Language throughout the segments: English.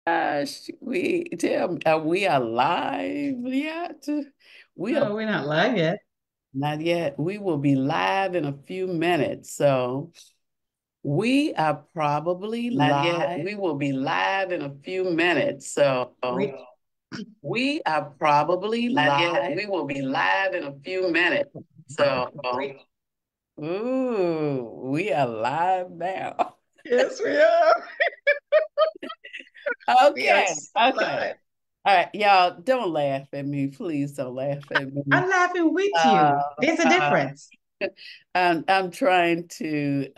gosh, are we alive yet? We are No, we're not live yet. not yet. We will be live in a few minutes. So we are probably Not yet. live. We will be live in a few minutes. So We we are probably not live. yet. We will be live in a few minutes. So, We, ooh, we are live now. yes, we are. We are Okay, so okay. live. All right, y'all, don't laugh at me. Please don't laugh at me. I'm laughing with Uh, you. There's a uh, difference. I'm trying to,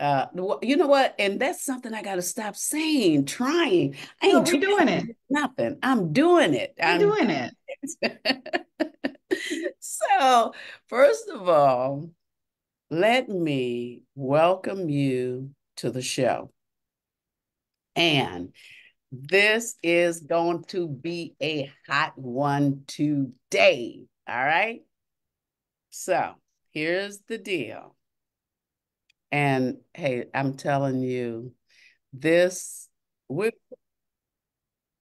you know what? And that's something I got to stop saying, trying. I No, ain't we're trying doing to it. do nothing. I'm doing it. We're I'm doing it. doing it. So, first of all, let me welcome you to the show. And this is going to be a hot one today. All right. So here's the deal. And hey, I'm telling you, this, we're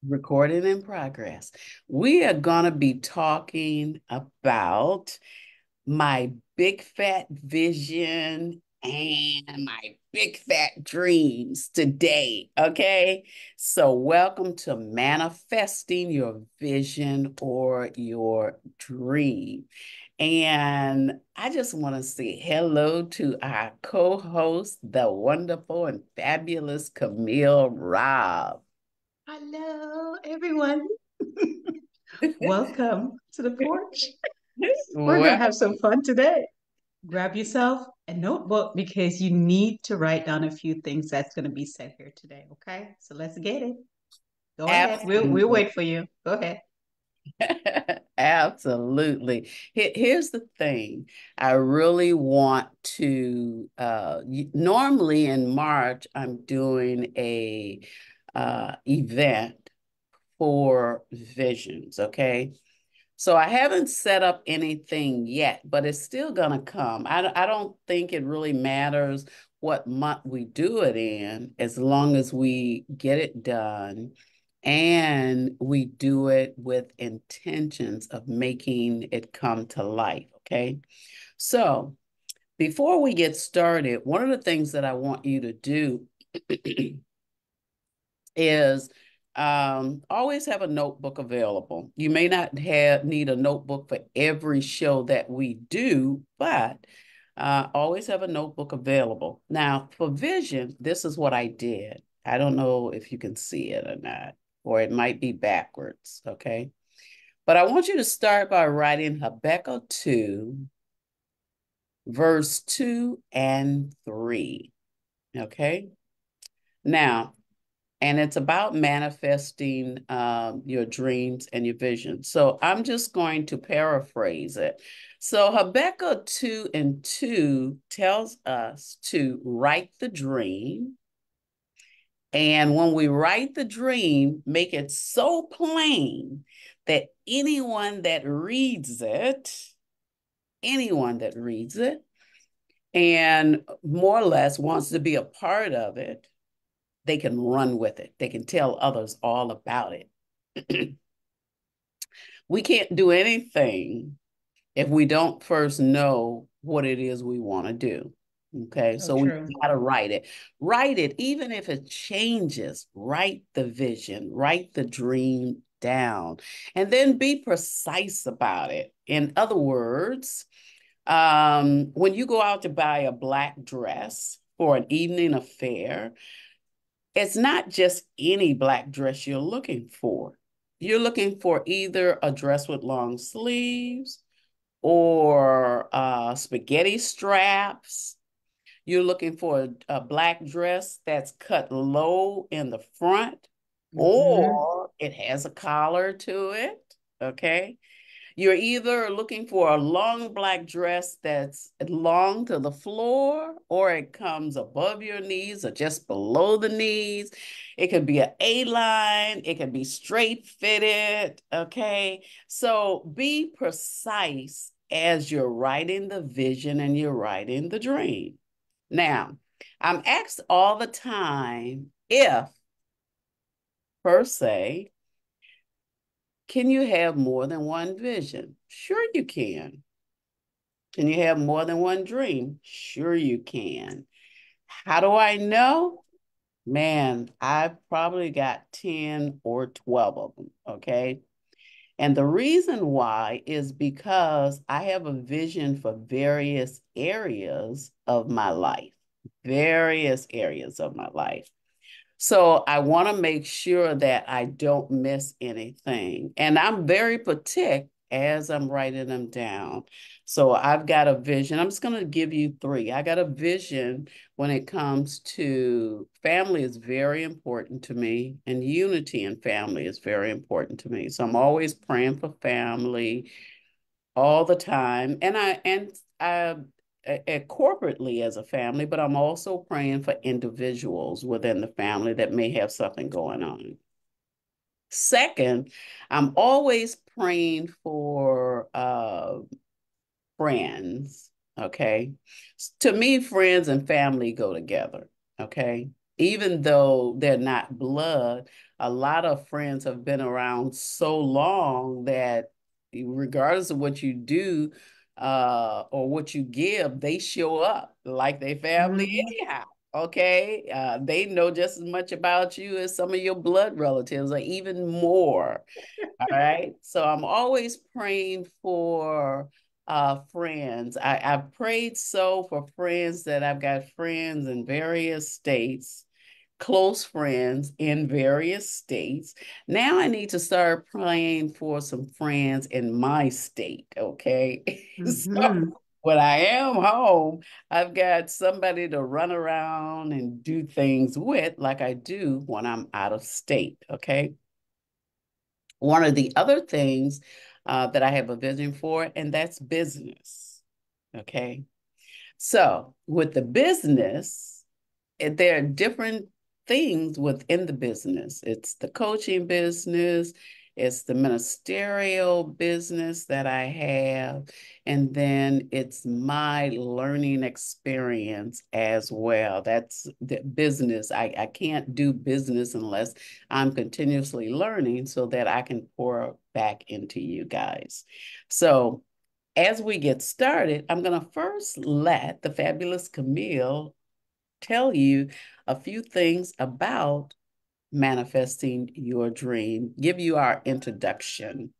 recording in progress. We are going to be talking about my big fat vision and my big fat dreams today. Okay. So, welcome to manifesting your vision or your dream. And I just want to say hello to our co host, the wonderful and fabulous Camille Robb. Hello, everyone. Welcome to the porch. We're going Well, to have some fun today. Grab yourself a notebook because you need to write down a few things that's going to be said here today. Okay. So let's get it. Go ahead. We'll absolutely. wait for you. Go ahead. Absolutely. Here's the thing. I really want to, normally in March, I'm doing a event for visions, okay? So I haven't set up anything yet, but it's still going to come. I don't think it really matters what month we do it in, as long as we get it done and we do it with intentions of making it come to life. Okay. So before we get started, one of the things that I want you to do is always have a notebook available. You may not need a notebook for every show that we do, but always have a notebook available. Now, for vision, this is what I did. I don't know if you can see it or not, or it might be backwards, okay? But I want you to start by writing Habakkuk 2, verse 2 and 3, okay? Now, and it's about manifesting your dreams and your visions. So I'm just going to paraphrase it. So Habakkuk 2 and 2 tells us to write the dream. And when we write the dream, make it so plain that anyone that reads it, and more or less wants to be a part of it, they can run with it. They can tell others all about it. We can't do anything if we don't first know what it is we want to do. Okay, So so we true. got to write it. Write it, even if it changes, write the vision, write the dream down, and then be precise about it. In other words, when you go out to buy a black dress for an evening affair, it's not just any black dress you're looking for. You're looking for either a dress with long sleeves or spaghetti straps. You're looking for a black dress that's cut low in the front, Hmm. or it has a collar to it. Okay. You're either looking for a long black dress that's long to the floor, or it comes above your knees or just below the knees. It could be an A-line, it could be straight fitted. Okay. So be precise as you're writing the vision and you're writing the dream. Now, I'm asked all the time if per se. Can you have more than one vision? Sure, you can. Can you have more than one dream? Sure, you can. How do I know? Man, I've probably got 10 or 12 of them. Okay. And the reason why is because I have a vision for various areas of my life, various areas of my life. So I want to make sure that I don't miss anything. And I'm very particular as I'm writing them down. So I've got a vision. I'm just going to give you three. I got a vision when it comes to family is very important to me, and unity in family is very important to me. So I'm always praying for family all the time. And corporately as a family, but I'm also praying for individuals within the family that may have something going on. Second, I'm always praying for friends. Okay. To me, friends and family go together. Okay. Even though they're not blood, a lot of friends have been around so long that regardless of what you do or what you give, they show up like they family Mhm. anyhow. Okay. They know just as much about you as some of your blood relatives, or even more. All right. So I'm always praying for friends. I've prayed so for friends that I've got friends in various states, close friends in various states. Now I need to start praying for some friends in my state. Okay. So Mhm. when I am home, I've got somebody to run around and do things with like I do when I'm out of state. Okay. One of the other things that I have a vision for, and that's business. Okay. So with the business, there are different things within the business. It's the coaching business, it's the ministerial business that I have, and then it's my learning experience as well. That's the business. I can't do business unless I'm continuously learning so that I can pour back into you guys. So as we get started, I'm going to first let the fabulous Camille tell you a few things about manifesting your dream, give you our introduction.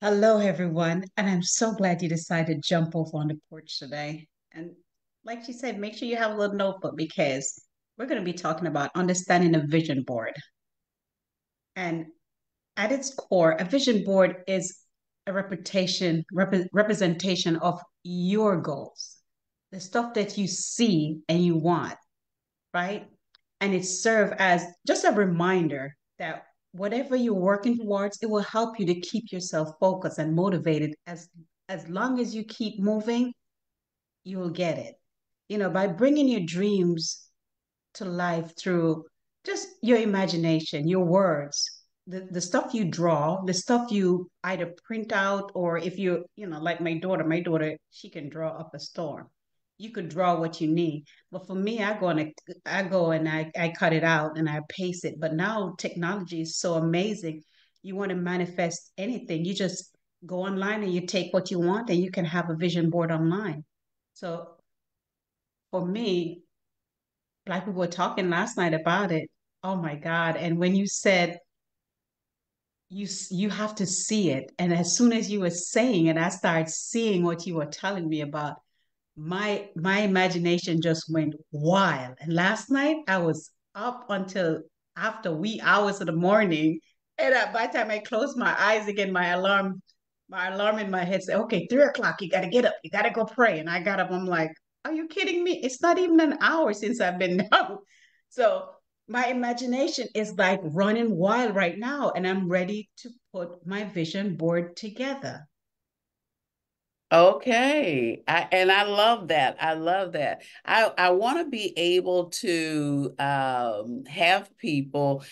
Hello, everyone. And I'm so glad you decided to jump over on the porch today. And like she said, make sure you have a little notebook because we're going to be talking about understanding a vision board. And at its core, a vision board is a representation of your goals, the stuff that you see and you want, right? And it serves as just a reminder that whatever you're working towards, it will help you to keep yourself focused and motivated. As long as you keep moving, you will get it. By bringing your dreams to life through just your imagination, your words, the stuff you draw, the stuff you either print out, or if like my daughter, she can draw up a storm. You could draw what you need. But for me, I cut it out and I paste it. But now technology is so amazing. You want to manifest anything, you just go online and you take what you want and you can have a vision board online. So for me, like we were talking last night about it. Oh my God. And when you said you have to see it, and as soon as you were saying it, I started seeing what you were telling me about. My imagination just went wild. And last night I was up until after wee hours of the morning. And by the time I closed my eyes again, my alarm in my head said, okay, 3 o'clock, you gotta get up, you gotta go pray. And I got up, I'm like, are you kidding me? It's not even an hour since I've been down. So my imagination is like running wild right now, and I'm ready to put my vision board together. Okay. I love that. I love that. I want to be able to have people.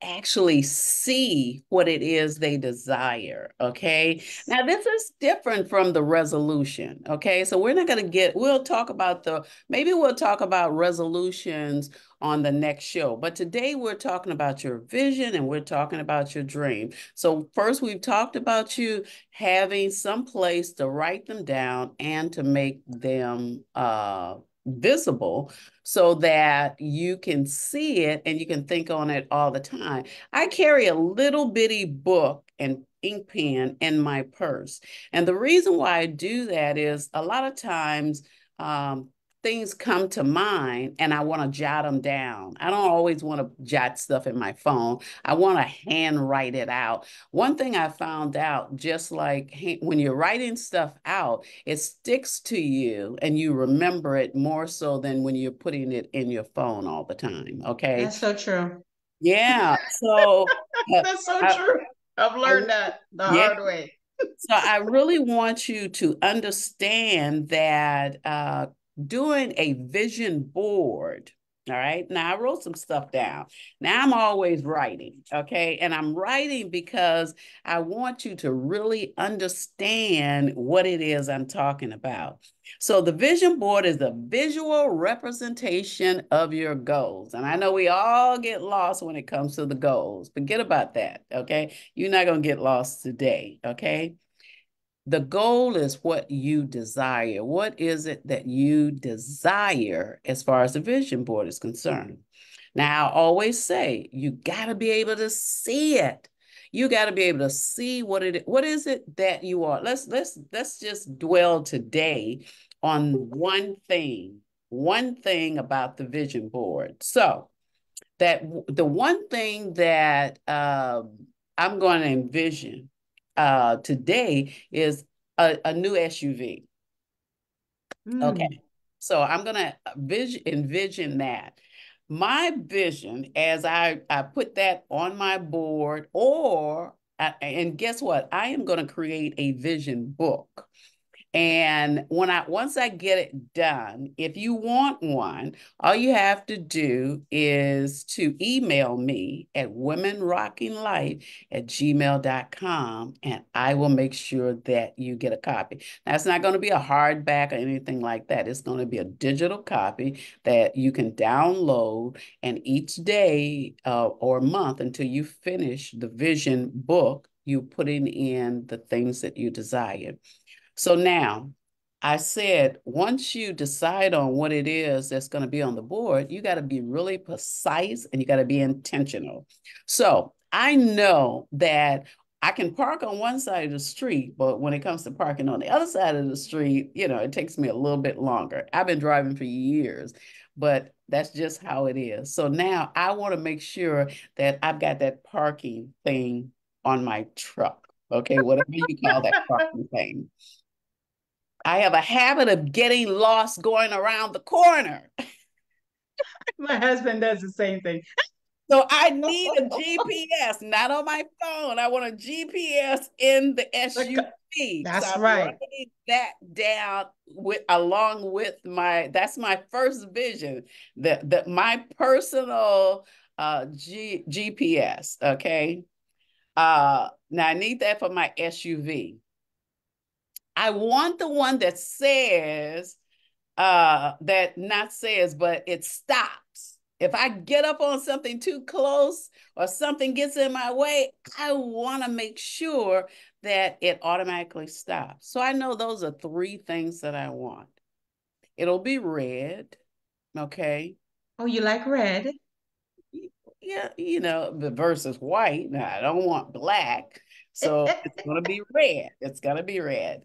actually see what it is they desire. Okay. Now, this is different from the resolution. Okay. So, we're not going to we'll talk about maybe we'll talk about resolutions on the next show. But today we're talking about your vision and we're talking about your dream. So, first, we've talked about you having some place to write them down and to make them visible so that you can see it and you can think on it all the time. I carry a little bitty book and ink pen in my purse. And the reason why I do that is a lot of times um, things come to mind and I want to jot them down. I don't always want to jot stuff in my phone. I want to hand write it out. One thing I found out, just like when you're writing stuff out, it sticks to you and you remember it more so than when you're putting it in your phone all the time. Okay. That's so true. Yeah. So, That's so I, true. I've I, learned that the yeah. hard way. So I really want you to understand that doing a vision board, all right? Now I wrote some stuff down. Now I'm always writing, okay? And I'm writing because I want you to really understand what it is I'm talking about. So the vision board is a visual representation of your goals. And I know we all get lost when it comes to the goals. Forget about that, okay? You're not going to get lost today, okay? The goal is what you desire. What is it that you desire as far as the vision board is concerned? Now, I always say you got to be able to see it. You got to be able to see what is it that you are. Let's just dwell today on one thing about the vision board. So, that the one thing that I'm going to envision today is a new SUV. Okay. Mm. So I'm going to envision that. My vision, as I put that on my board, and guess what? I am going to create a vision book. And once I get it done, if you want one, all you have to do is to email me at womenrockinglife@gmail.com and I will make sure that you get a copy. Now, it's not going to be a hardback or anything like that. It's going to be a digital copy that you can download, and each day or month until you finish the vision book, you putting in the things that you desire. So now, I said, once you decide on what it is that's going to be on the board, you got to be really precise and you got to be intentional. So I know that I can park on one side of the street, but when it comes to parking on the other side of the street, it takes me a little bit longer. I've been driving for years, but that's just how it is. So now I want to make sure that I've got that parking thing on my truck. Okay, whatever you call that parking thing. I have a habit of getting lost going around the corner. My husband does the same thing. So I need a GPS, not on my phone. I want a GPS in the SUV. So That's I'm right. writing that down along with that's my first vision, my personal GPS. Okay. Now I need that for my SUV. I want the one that says that not says, but it stops. If I get up on something too close or something gets in my way, I want to make sure that it automatically stops. So I know those are three things that I want. It'll be red, okay? Oh, you like red? Yeah, versus white. Now, I don't want black. So it's going to be red. It's going to be red.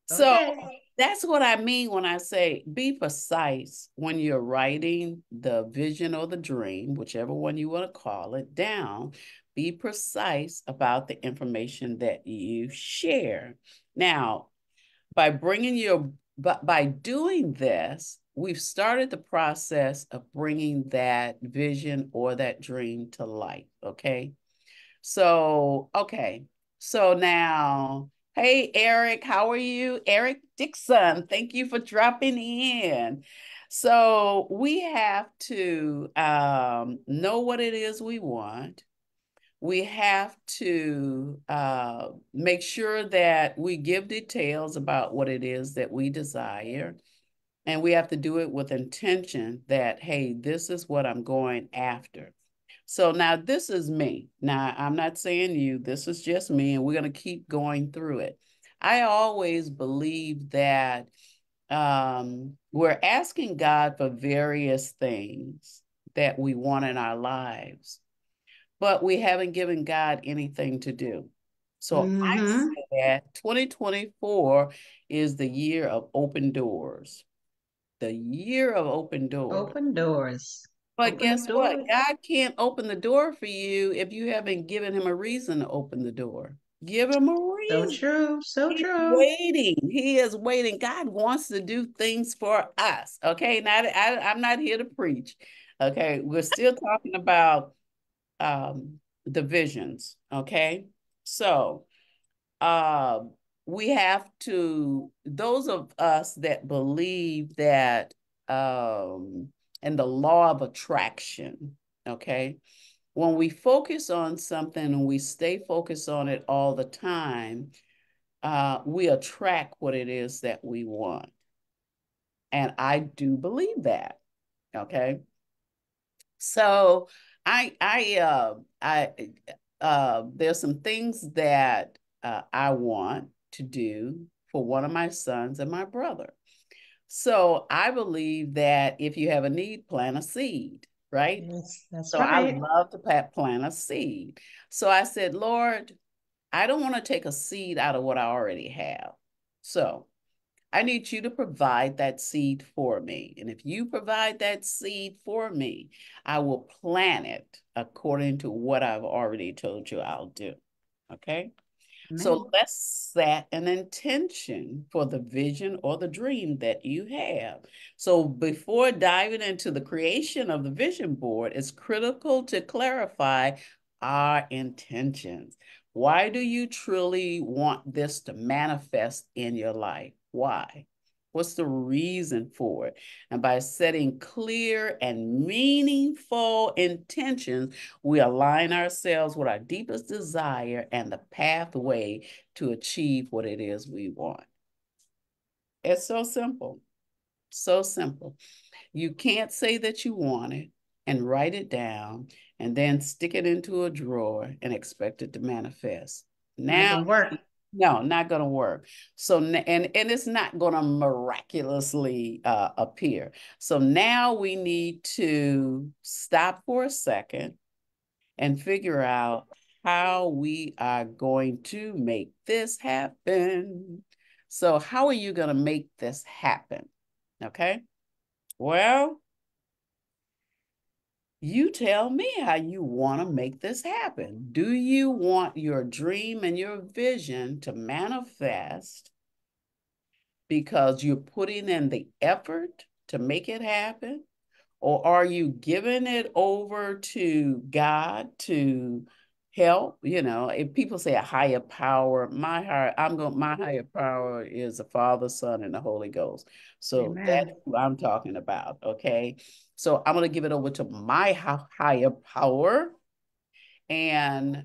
So Okay. that's what I mean when I say be precise when you're writing the vision or the dream, whichever one you want to call it, down. Be precise about the information that you share. Now, by doing this, we've started the process of bringing that vision or that dream to life. Okay. So, okay. So now, hey, Eric, how are you? Eric Dixon, thank you for dropping in. So we have to know what it is we want. We have to make sure that we give details about what it is that we desire. And we have to do it with intention that, hey, this is what I'm going after. So now this is me. Now, I'm not saying you, this is just me, and we're going to keep going through it. I always believe that we're asking God for various things that we want in our lives, but we haven't given God anything to do. So I Mm-hmm. said 2024 is the year of open doors, the year of open doors. Open doors. But Open the guess what? doors. God can't open the door for you if you haven't given him a reason to open the door. Give him a So reason. true. So He's true. waiting. He is waiting. God wants to do things for us. Okay. Now, I'm not here to preach. Okay. We're still talking about the visions. Okay. So, uh, we have to, those of us that believe that, in the law of attraction, okay, when we focus on something and we stay focused on it all the time, we attract what it is that we want. And I do believe that. Okay. So there's some things that I want to do for one of my sons and my brother. So I believe that if you have a need, plant a seed, right? Yes, that's So I right. love to plant a seed. So I said, Lord, I don't want to take a seed out of what I already have. So I need you to provide that seed for me. And if you provide that seed for me, I will plant it according to what I've already told you I'll do. Okay. So Amen. let's set an intention for the vision or the dream that you have. So before diving into the creation of the vision board, it's critical to clarify our intentions. Why do you truly want this to manifest in your life? Why? What's the reason for it? And by setting clear and meaningful intentions, we align ourselves with our deepest desire and the pathway to achieve what it is we want. It's so simple. So simple. You can't say that you want it and write it down and then stick it into a drawer and expect it to manifest. Not Now, gonna work. no, not going to work. So, and it's not going to miraculously appear. So now we need to stop for a second and figure out how we are going to make this happen. So, how are you going to make this happen? Okay. Well, you tell me how you want to make this happen. Do you want your dream and your vision to manifest because you're putting in the effort to make it happen? Or are you giving it over to God to help? You know, if people say a higher power, my higher power is the Father, Son, and the Holy Ghost. So that's Amen. who I'm talking about. Okay. So I'm gonna give it over to my higher power, and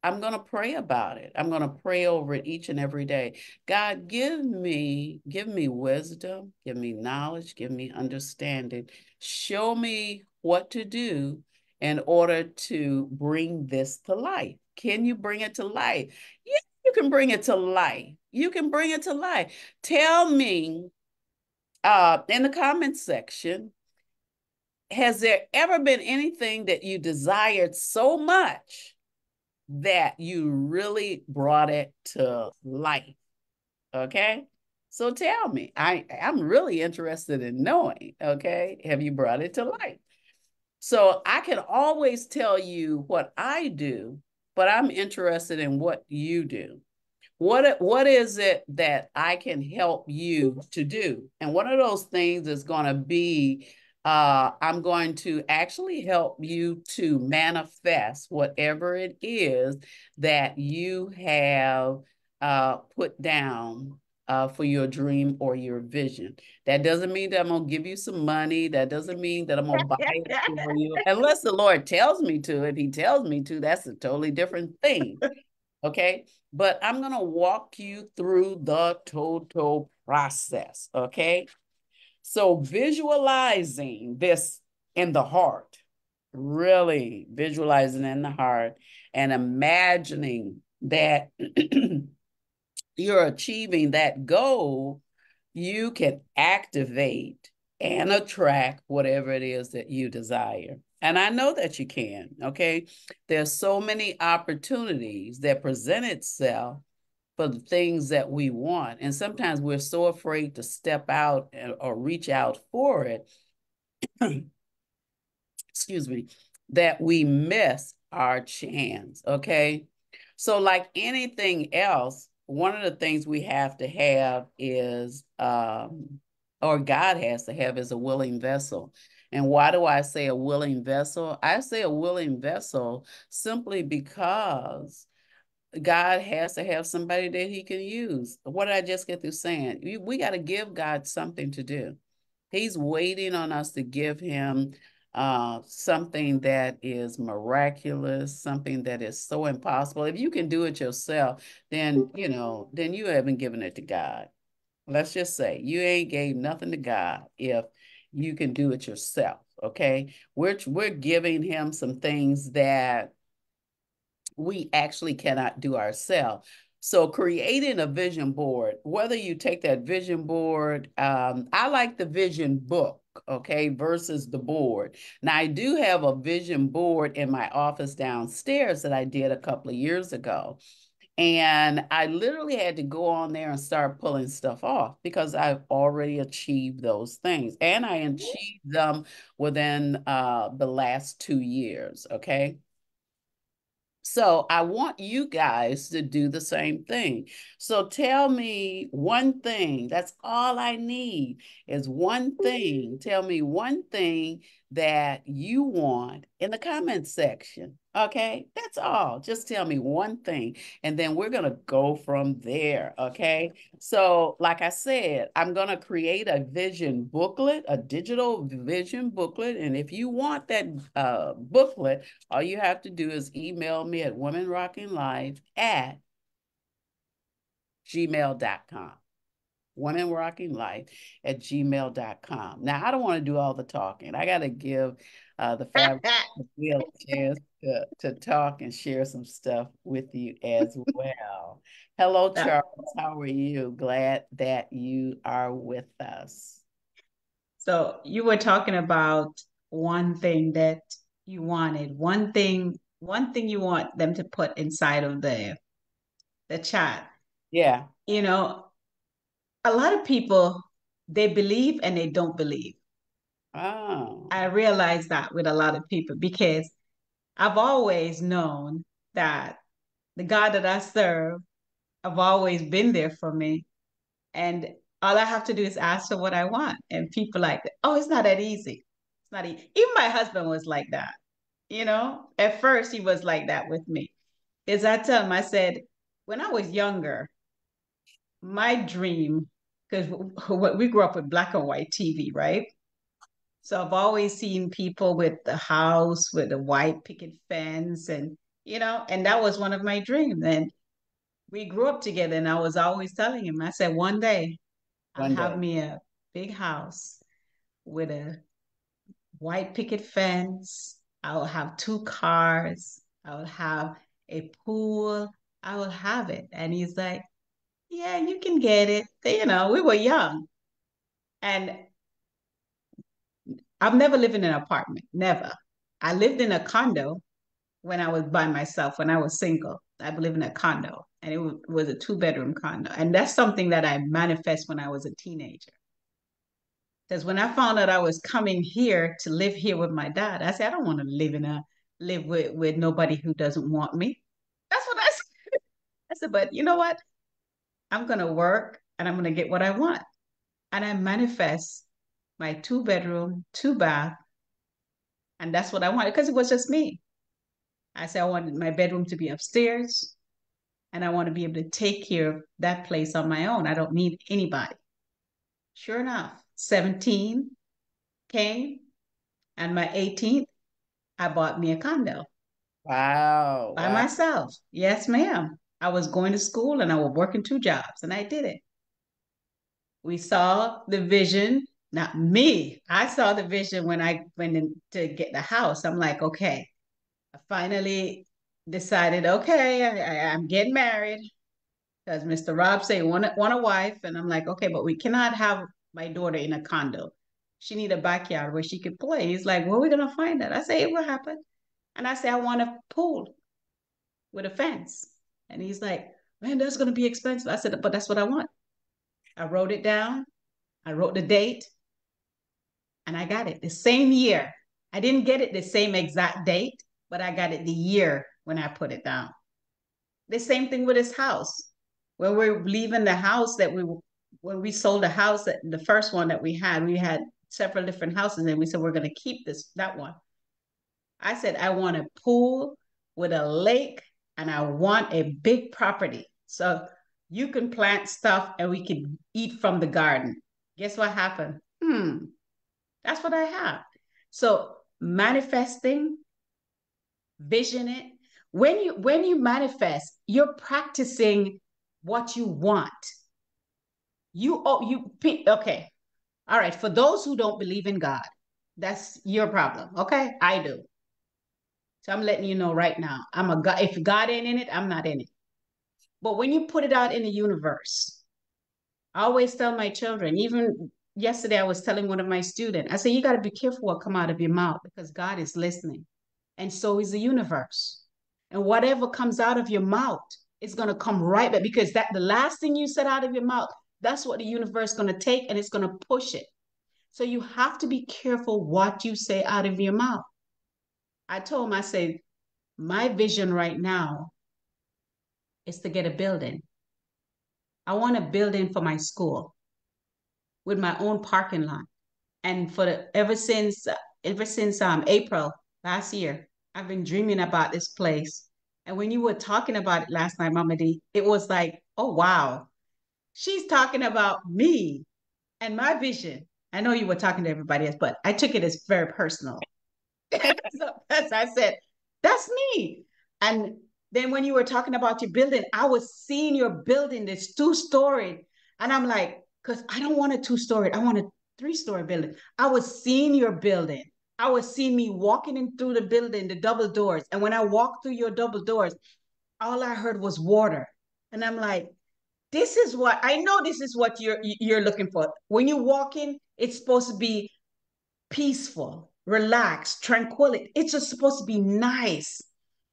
I'm going to pray about it. I'm going to pray over it each and every day. God, give me wisdom, give me knowledge, give me understanding. Show me what to do in order to bring this to life. Can you bring it to life? Yeah, you can bring it to life. You can bring it to life. Tell me in the comment section, has there ever been anything that you desired so much that you really brought it to life? Okay. So tell me, I'm really interested in knowing, okay, have you brought it to life? So I can always tell you what I do, but I'm interested in what you do. What is it that I can help you to do? And one of those things is going to be I'm going to actually help you to manifest whatever it is that you have put down for your dream or your vision. That doesn't mean that I'm going to give you some money. That doesn't mean that I'm going to buy it for you. Unless the Lord tells me to. If he tells me to, that's a totally different thing. Okay. But I'm going to walk you through the total process. Okay. So visualizing this in the heart, really visualizing in the heart and imagining that you're achieving that goal, you can activate and attract whatever it is that you desire. And I know that you can, okay? There's so many opportunities that present itself for the things that we want. And sometimes we're so afraid to step out or reach out for it, excuse me, that we miss our chance, okay? So like anything else, one of the things we have to have is, or God has to have is a willing vessel. And why do I say a willing vessel? I say a willing vessel simply because God has to have somebody that he can use. What did I just get through saying? We got to give God something to do. He's waiting on us to give him something that is miraculous, something that is so impossible. If you can do it yourself, then, then you haven't given it to God. Let's just say you ain't gave nothing to God if you can do it yourself. Okay. We're giving him some things that we actually cannot do ourselves. So creating a vision board, whether you take that vision board, I like the vision book, okay, versus the board. Now I do have a vision board in my office downstairs that I did a couple of years ago. And I literally had to go on there and start pulling stuff off because I've already achieved those things. And I achieved them within the last 2 years, okay? So I want you guys to do the same thing. So tell me one thing. That's all I need is one thing. Tell me one thing that you want in the comment section. Okay, that's all. Just tell me one thing, and then we're going to go from there. Okay, so like I said, I'm going to create a vision booklet, a digital vision booklet. And if you want that booklet, all you have to do is email me at womenrockinglife@gmail.com. womenrockinglife@gmail.com. Now, I don't want to do all the talking. I got to give the Fab a chance to talk and share some stuff with you as well. Hello, Charles. How are you? Glad that you are with us. So you were talking about one thing that you wanted, one thing you want them to put inside of the chat. Yeah. You know, a lot of people they believe and they don't believe. Oh, I realize that with a lot of people because I've always known that the God that I serve, I've always been there for me. And all I have to do is ask for what I want. And people like, oh, it's not that easy. It's not easy. Even my husband was like that. At first he was like that with me. Is I tell him, I said, when I was younger, my dream, because we grew up with black and white TV, right? So I've always seen people with the house with a white picket fence and that was one of my dreams. And we grew up together and I was always telling him, I said, one day I'll one have day. me a big house with a white picket fence. I will have two cars. I will have a pool. I will have it. And he's like, yeah, you can get it. We were young. And I've never lived in an apartment, never. I lived in a condo when I was by myself, when I was single. I lived in a condo and it was a two-bedroom condo. And that's something that I manifest when I was a teenager. Because when I found out I was coming here to live here with my dad, I said, I don't want to live with nobody who doesn't want me. That's what I said. I said, but you know what? I'm gonna work and I'm gonna get what I want. And I manifest my two-bedroom, two-bath, and that's what I wanted because it was just me. I said I wanted my bedroom to be upstairs, and I want to be able to take care of that place on my own. I don't need anybody. Sure enough, 17 came, and my 18th, I bought me a condo Wow. by Wow. myself. Yes, ma'am. I was going to school and I was working two jobs, and I did it. We saw the vision, not me. I saw the vision when I went in to get the house. I'm like, okay, I finally decided, okay, I'm getting married because Mr. Rob said want a wife, and I'm like, okay, but we cannot have my daughter in a condo. She need a backyard where she could play. He's like, where are we gonna find that? I say it will happen, and I say I want a pool with a fence, and he's like, man, that's gonna be expensive. I said, but that's what I want. I wrote it down. I wrote the date, and I got it the same year. I didn't get it the same exact date, but I got it the year when I put it down. The same thing with his house. When we're leaving the house that we when we sold the house, the first one that we had several different houses, and we said we're going to keep that one. I said I want a pool with a lake, and I want a big property so you can plant stuff and we can eat from the garden. Guess what happened? That's what I have. So manifesting, vision it. When you manifest, you're practicing what you want. Okay. All right. For those who don't believe in God, that's your problem. Okay. I do. So I'm letting you know right now. I'm a God. If God ain't in it, I'm not in it. But when you put it out in the universe, I always tell my children, even yesterday I was telling one of my students, I said, you got to be careful what come out of your mouth because God is listening. And so is the universe. And whatever comes out of your mouth is going to come right back because that the last thing you said out of your mouth, that's what the universe is going to take and it's going to push it. So you have to be careful what you say out of your mouth. I told him, I said, my vision right now is to get a building. I want a building for my school with my own parking lot. And for the ever since April last year, I've been dreaming about this place. And when you were talking about it last night, Mama D, it was like, oh wow, she's talking about me and my vision. I know you were talking to everybody else, but I took it as very personal. So as I said, that's me. And then when you were talking about your building, I was seeing your building, this two-story. And I'm like, because I don't want a two-story, I want a three-story building. I was seeing your building. I was seeing me walking in through the building, the double doors. And when I walked through your double doors, all I heard was water. And I'm like, this is what I know this is what you're looking for. When you walk in, it's supposed to be peaceful, relaxed, tranquility. It's just supposed to be nice.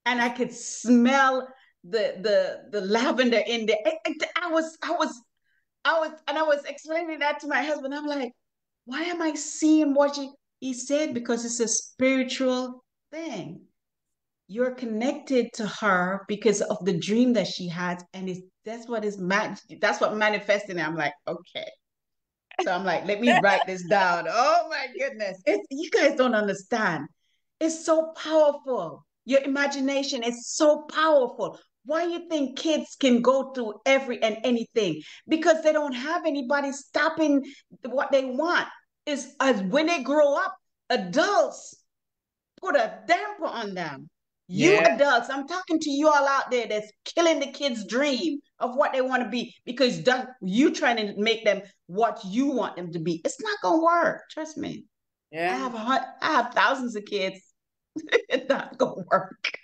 And I could smell the lavender in there. I was explaining that to my husband. I'm like, why am I seeing what he said? Because it's a spiritual thing. You're connected to her because of the dream that she had, and that's what manifesting. I'm like, okay. So I'm like, let me write this down. Oh my goodness. You guys don't understand. It's so powerful. Your imagination is so powerful. Why you think kids can go through every and anything? Because they don't have anybody stopping what they want. Is as when they grow up, adults put a damper on them. You Yeah. adults, I'm talking to you all out there that's killing the kids' dream of what they want to be because you trying to make them what you want them to be. It's not gonna work. Trust me. Yeah. I have thousands of kids. It's not gonna work.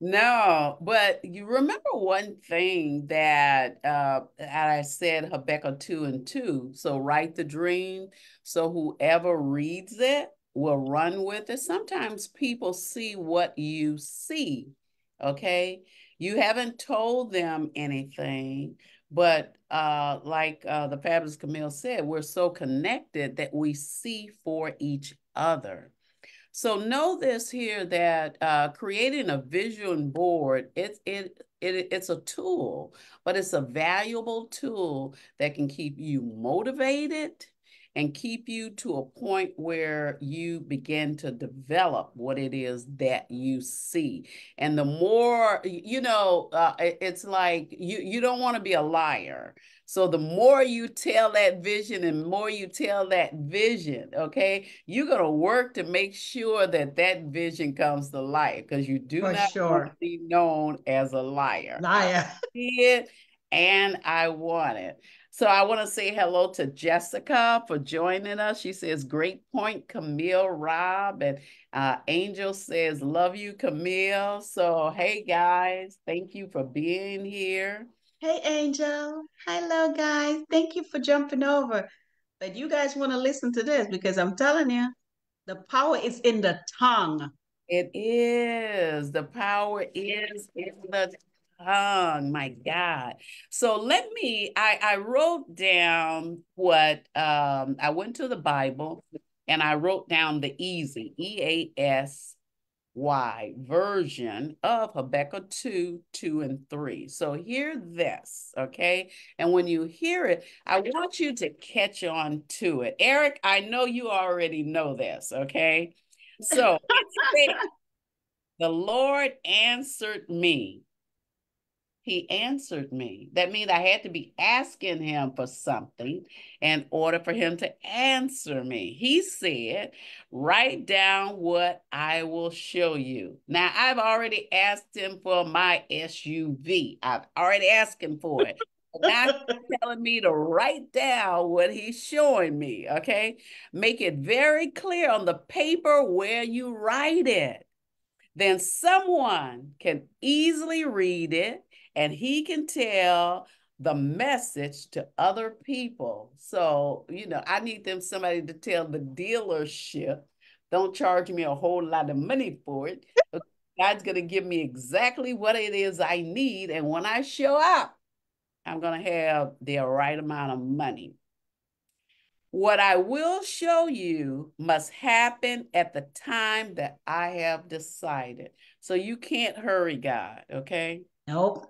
No, but you remember one thing that I said Habakkuk 2 and 2. So write the dream. So whoever reads it will run with it. Sometimes people see what you see. Okay. You haven't told them anything, but like the fabulous Camille said, we're so connected that we see for each other. So know this here that creating a vision board, it's a tool, but it's a valuable tool that can keep you motivated and keep you to a point where you begin to develop what it is that you see. And the more, it's like you don't want to be a liar. So the more you tell that vision and more you tell that vision, okay, you're going to work to make sure that that vision comes to life because you do For not want to sure. be known as a liar. I Liar. see it and I want it. So I want to say hello to Jessica for joining us. She says, great point, Camille, Rob, and Angel says, love you, Camille. So, hey guys, thank you for being here. Hey, Angel. Hello, guys. Thank you for jumping over. But you guys want to listen to this because I'm telling you, the power is in the tongue. It is. The power is in the tongue. My God. So I wrote down what I went to the Bible and I wrote down the easy, EASY version of Habakkuk 2, 2, and 3. So hear this, okay? And when you hear it, I want you to catch on to it. Eric, I know you already know this, okay? So it says, the Lord answered me. He answered me. That means I had to be asking him for something in order for him to answer me. He said, write down what I will show you. Now, I've already asked him for my SUV. I've already asked him for it. But now he's telling me to write down what he's showing me, okay? Make it very clear on the paper where you write it, then someone can easily read it and he can tell the message to other people. So, I need them somebody to tell the dealership, don't charge me a whole lot of money for it. God's going to give me exactly what it is I need. And when I show up, I'm going to have the right amount of money. What I will show you must happen at the time that I have decided. So you can't hurry God, okay? Nope.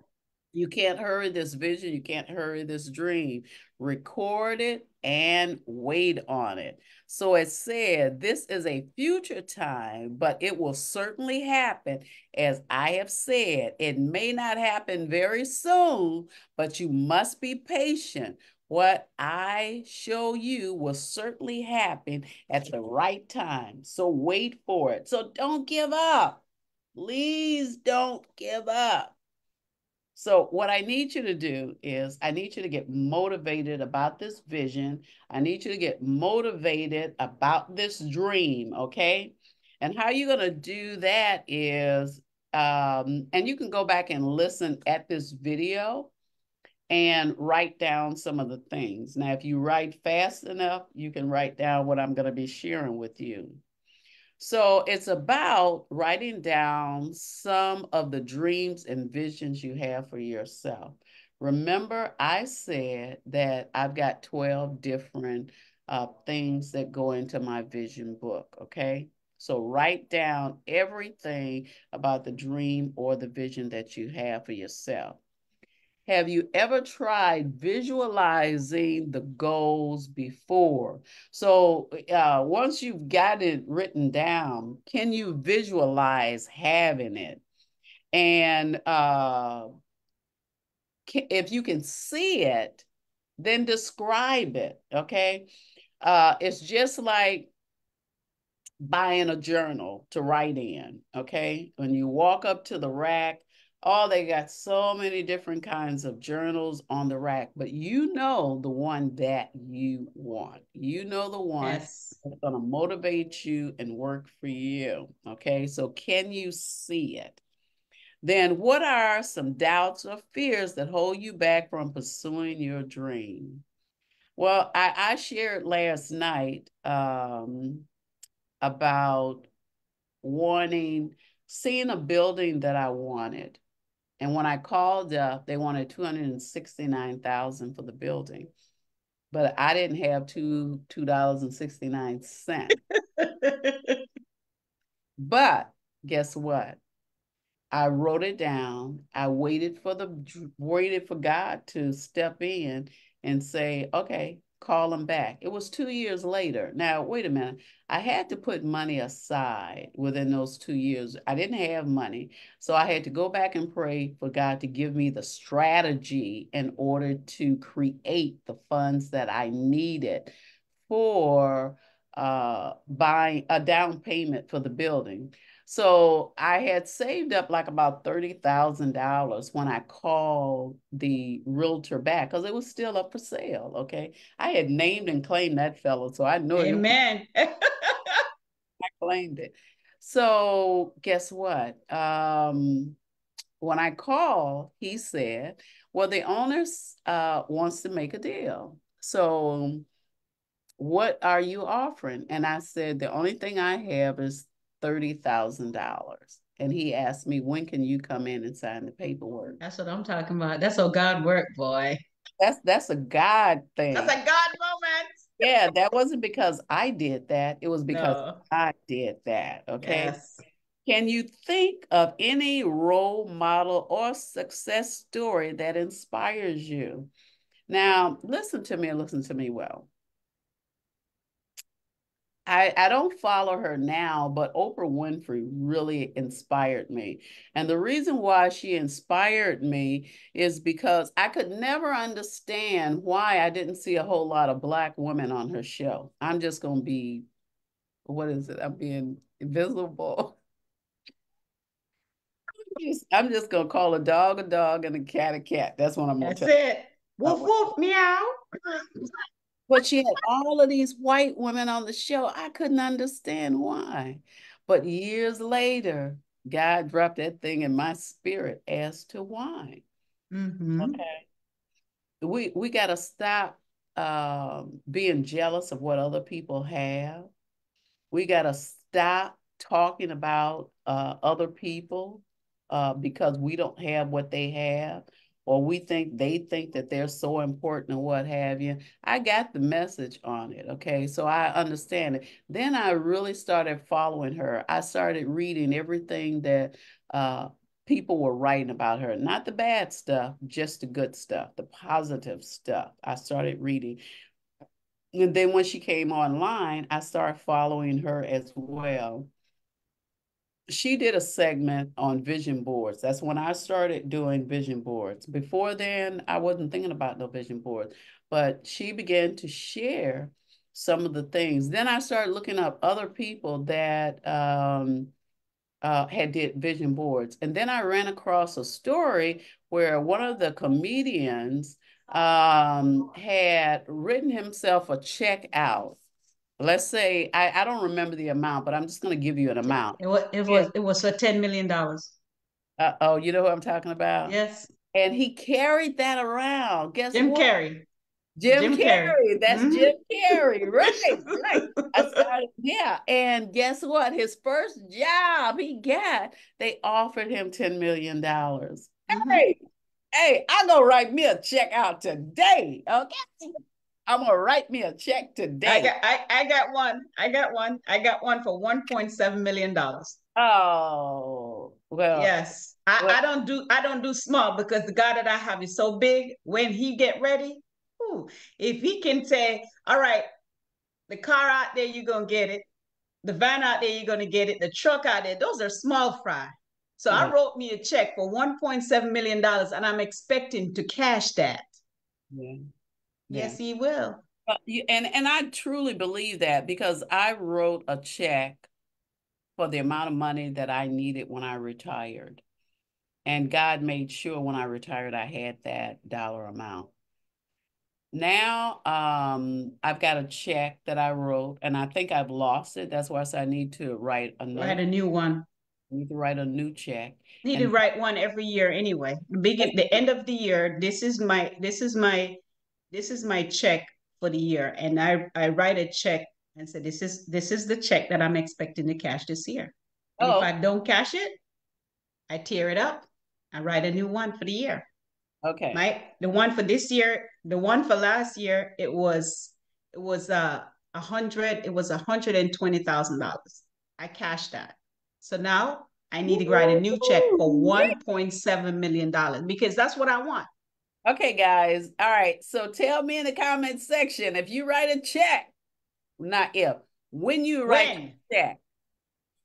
You can't hurry this vision. You can't hurry this dream. Record it and wait on it. So it said, this is a future time, but it will certainly happen. As I have said, it may not happen very soon, but you must be patient. What I show you will certainly happen at the right time. So wait for it. So don't give up. Please don't give up. So what I need you to do is I need you to get motivated about this vision. I need you to get motivated about this dream, okay? And how you're going to do that is, and you can go back and listen at this video and write down some of the things. Now, if you write fast enough, you can write down what I'm going to be sharing with you. So it's about writing down some of the dreams and visions you have for yourself. Remember, I said that I've got 12 different things that go into my vision book, okay? So write down everything about the dream or the vision that you have for yourself. Have you ever tried visualizing the goals before? So once you've got it written down, can you visualize having it? And if you can see it, then describe it, okay? It's just like buying a journal to write in, okay? When you walk up to the rack, oh, they got so many different kinds of journals on the rack, but you know the one that you want. You know the one Yes. that's going to motivate you and work for you, okay? So can you see it? Then what are some doubts or fears that hold you back from pursuing your dream? Well, I shared last night about seeing a building that I wanted. And when I called up, they wanted 269,000 for the building, but I didn't have $2.69. But guess what? I wrote it down. I waited for God to step in and say, okay, call him back. It was 2 years later. Now, wait a minute. I had to put money aside within those 2 years. I didn't have money. So I had to go back and pray for God to give me the strategy in order to create the funds that I needed for buying a down payment for the building. So I had saved up like about $30,000 when I called the realtor back because it was still up for sale. Okay. I had named and claimed that fellow, so I know it. Amen. I claimed it. So guess what? When I called, he said, well, the owner wants to make a deal. So what are you offering? And I said, the only thing I have is $30,000. And he asked me, when can you come in and sign the paperwork? That's what I'm talking about. That's how God work, boy. That's a God That's thing. a God moment. Yeah, that wasn't because I did that. It was because No. I did that. Okay. Yes. Can you think of any role model or success story that inspires you? Now, listen to me well. I don't follow her now, but Oprah Winfrey really inspired me. And the reason why she inspired me is because I could never understand why I didn't see a whole lot of Black women on her show. I'm just going to be, what is it? I'm being invisible. I'm just going to call a dog and a cat. That's what I'm going to That's tell it. Woof you. woof meow. But she had all of these white women on the show. I couldn't understand why. But years later, God dropped that thing in my spirit as to why. Mm-hmm. Okay. We got to stop being jealous of what other people have. We got to stop talking about other people because we don't have what they have, or we think they think that they're so important or what have you. I got the message on it. Okay. So I understand it. Then I really started following her. I started reading everything that people were writing about her, not the bad stuff, just the good stuff, the positive stuff. I started reading. And then when she came online, I started following her as well. She did a segment on vision boards. That's when I started doing vision boards. Before then, I wasn't thinking about no vision boards, but she began to share some of the things. Then I started looking up other people that had did vision boards. And then I ran across a story where one of the comedians had written himself a check out. Let's say, I don't remember the amount, but I'm just going to give you an amount. It was for $10 million. Oh, you know who I'm talking about? Yes. And he carried that around. Guess Jim what? Carrey. Jim Jim Carrey. Carrey. That's Mm-hmm. Jim Carrey. Right, right. I started, yeah. And guess what? His first job he got, they offered him $10 million. Mm-hmm. Hey, hey, I'm gonna write me a check out today. Okay. I'm gonna write me a check today. I got one. I got one for $1.7 million. Oh, well, Yes. I don't do small because the God that I have is so big. When he get ready, ooh, if he can say, all right, the car out there, you're gonna get it. The van out there, you're gonna get it. The truck out there, those are small fry. So I yeah, wrote me a check for $1.7 million and I'm expecting to cash that. yeah, yeah. Yes, he will. And I truly believe that because I wrote a check for the amount of money that I needed when I retired. And God made sure when I retired, I had that dollar amount. Now, I've got a check that I wrote, and I think I've lost it. That's why I said I need to write Write another. a new one. I need to write a new check. Need to And write one every year anyway. The end of the year. This is my check for the year, and I write a check and say this is the check that I'm expecting to cash this year. And if I oh, don't cash it, I tear it up. I write a new one for the year. okay. The one for this year, the one for last year, it was $120,000. I cashed that. So now I need to write a new check for Woo! $1.7 million because that's what I want. Okay, guys. All right. So tell me in the comment section if you write a check, not if, when you write When? your check,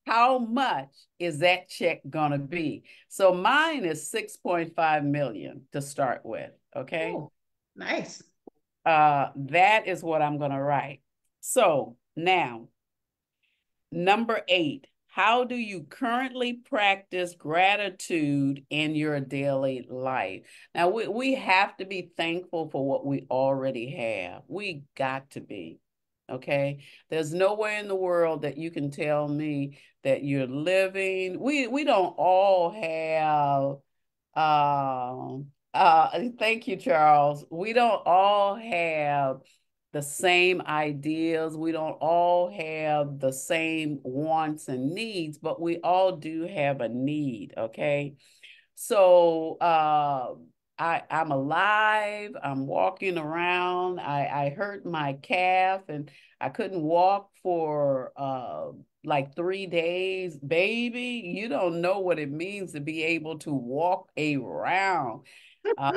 how much is that check gonna be? So mine is 6.5 million to start with. Okay. Oh, nice. That is what I'm gonna write. So now, number 8, how do you currently practice gratitude in your daily life? Now, we have to be thankful for what we already have. We got to be. Okay. There's nowhere in the world that you can tell me that you're living. We don't all have thank you, Charles. We don't all have the same ideas. We don't all have the same wants and needs, but we all do have a need, okay? So I'm alive. I'm walking around. I hurt my calf and I couldn't walk for like 3 days. Baby, you don't know what it means to be able to walk around. I'm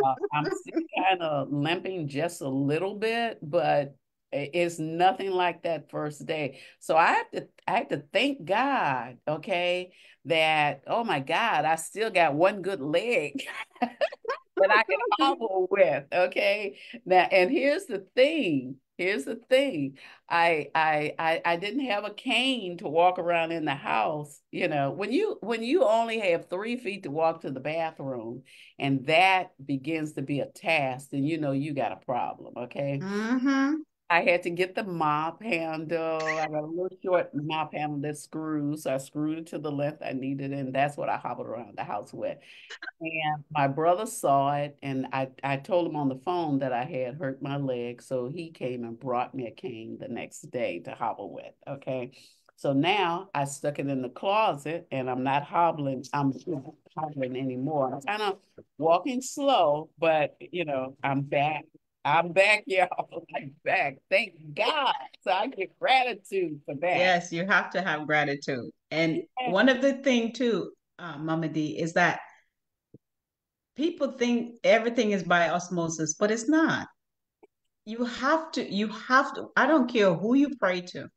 still kind of limping just a little bit, but it's nothing like that first day. So I have to thank God, okay, that oh my God, I still got one good leg that I can hobble with. Okay. Now, and here's the thing. Here's the thing. I didn't have a cane to walk around in the house. You know, when you only have 3 feet to walk to the bathroom, and that begins to be a task, then you know you got a problem. Okay. Mm-hmm. I had to get the mop handle. I got a little short mop handle that screws. So I screwed it to the length I needed, and that's what I hobbled around the house with. And my brother saw it, and I told him on the phone that I had hurt my leg. So he came and brought me a cane the next day to hobble with. Okay. So now I stuck it in the closet and I'm not hobbling. I'm not hobbling anymore. I'm kind of walking slow, but I'm back. I'm back, y'all. I'm back. Thank God. So I get gratitude for that. Yes, you have to have gratitude. And Yeah. one of the thing too, Mama D, is that people think everything is by osmosis, but it's not. I don't care who you pray to,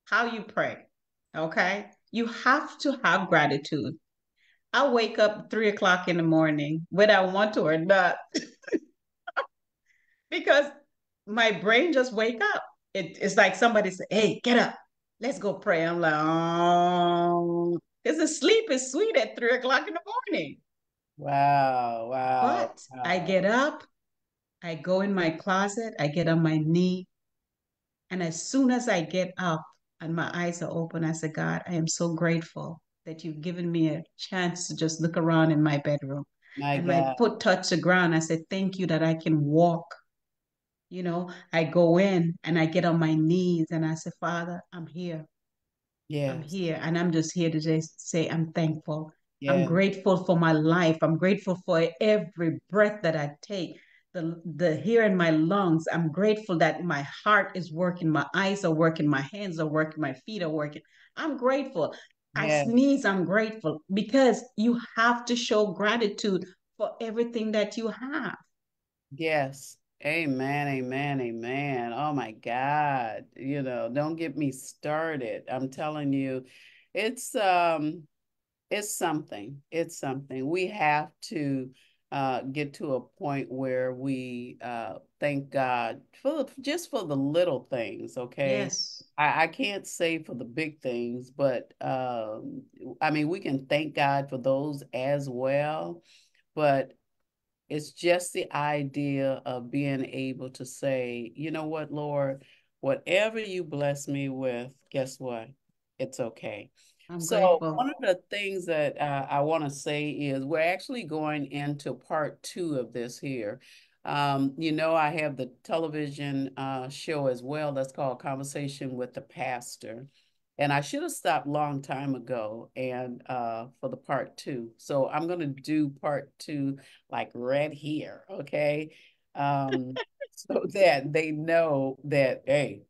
how you pray, okay? You have to have gratitude. I wake up 3 o'clock in the morning, whether I want to or not, because my brain just wake up. It's like somebody say, "Hey, get up, let's go pray." I'm like, "Oh," because the sleep is sweet at 3 o'clock in the morning. Wow, wow, But I wow. get up, I go in my closet, I get on my knee, and as soon as I get up and my eyes are open, I say, God, I am so grateful that you've given me a chance to just look around in my bedroom. My And my God. foot touched the ground. I said, thank you that I can walk. I go in and I get on my knees and I say, Father, I'm here. I'm Yes, here. And I'm just here to just say, I'm thankful. I'm yes, grateful for my life. I'm grateful for every breath that I take, the air in my lungs. I'm grateful that my heart is working, my eyes are working, my hands are working, my feet are working. I'm grateful. I yes, sneeze, I'm grateful because you have to show gratitude for everything that you have. yes. Amen, amen, amen. Oh my God. Don't get me started. I'm telling you, it's it's something. It's something. We have to get to a point where we thank God for just for the little things, okay? Yes, I can't say for the big things, but I mean we can thank God for those as well. But it's just the idea of being able to say, you know what, Lord, whatever you bless me with, guess what? It's okay. I'm So, one grateful. of the things that I want to say is we're actually going into part 2 of this here. I have the television show as well that's called Conversation with the Pastor. And I should have stopped long time ago and for the part 2. So I'm going to do part 2 like right here, okay? So that they know that, hey,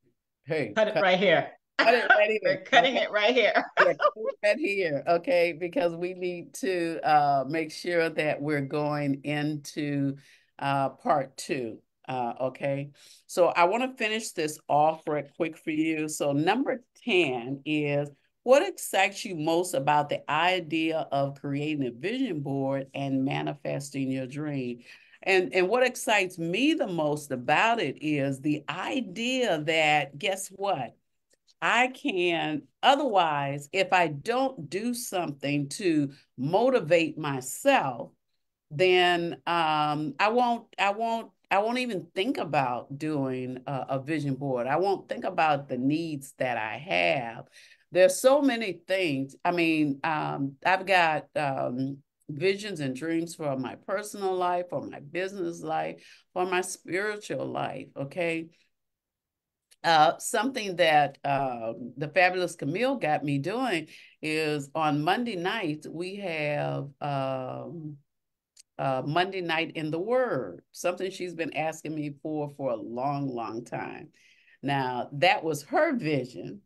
Cut it cut right here. Cut it right here. We're cutting Okay. it right here. Yeah, cut it right here. Okay. Because we need to make sure that we're going into part two. Okay. So I want to finish this off real quick for you. So number 10 is what excites you most about the idea of creating a vision board and manifesting your dream? And what excites me the most about it is the idea that, guess what? I can, otherwise, if I don't do something to motivate myself, then I won't even think about doing a vision board. I won't think about the needs that I have. There's so many things. I mean, I've got visions and dreams for my personal life, for my business life, for my spiritual life. Okay. Something that the fabulous Camille got me doing is on Monday nights we have Monday night in the Word, something she's been asking me for a long, long time. Now, that was her vision.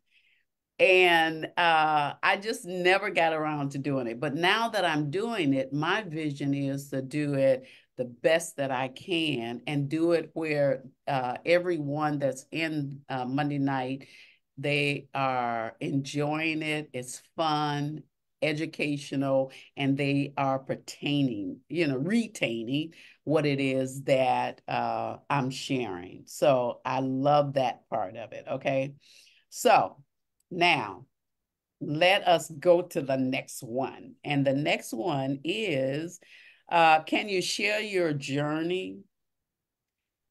And I just never got around to doing it. But now that I'm doing it, my vision is to do it the best that I can and do it where everyone that's in Monday night, they are enjoying it. It's fun, educational, and they are pertaining, retaining what it is that I'm sharing. So I love that part of it. Okay. So now let us go to the next one. And the next one is, can you share your journey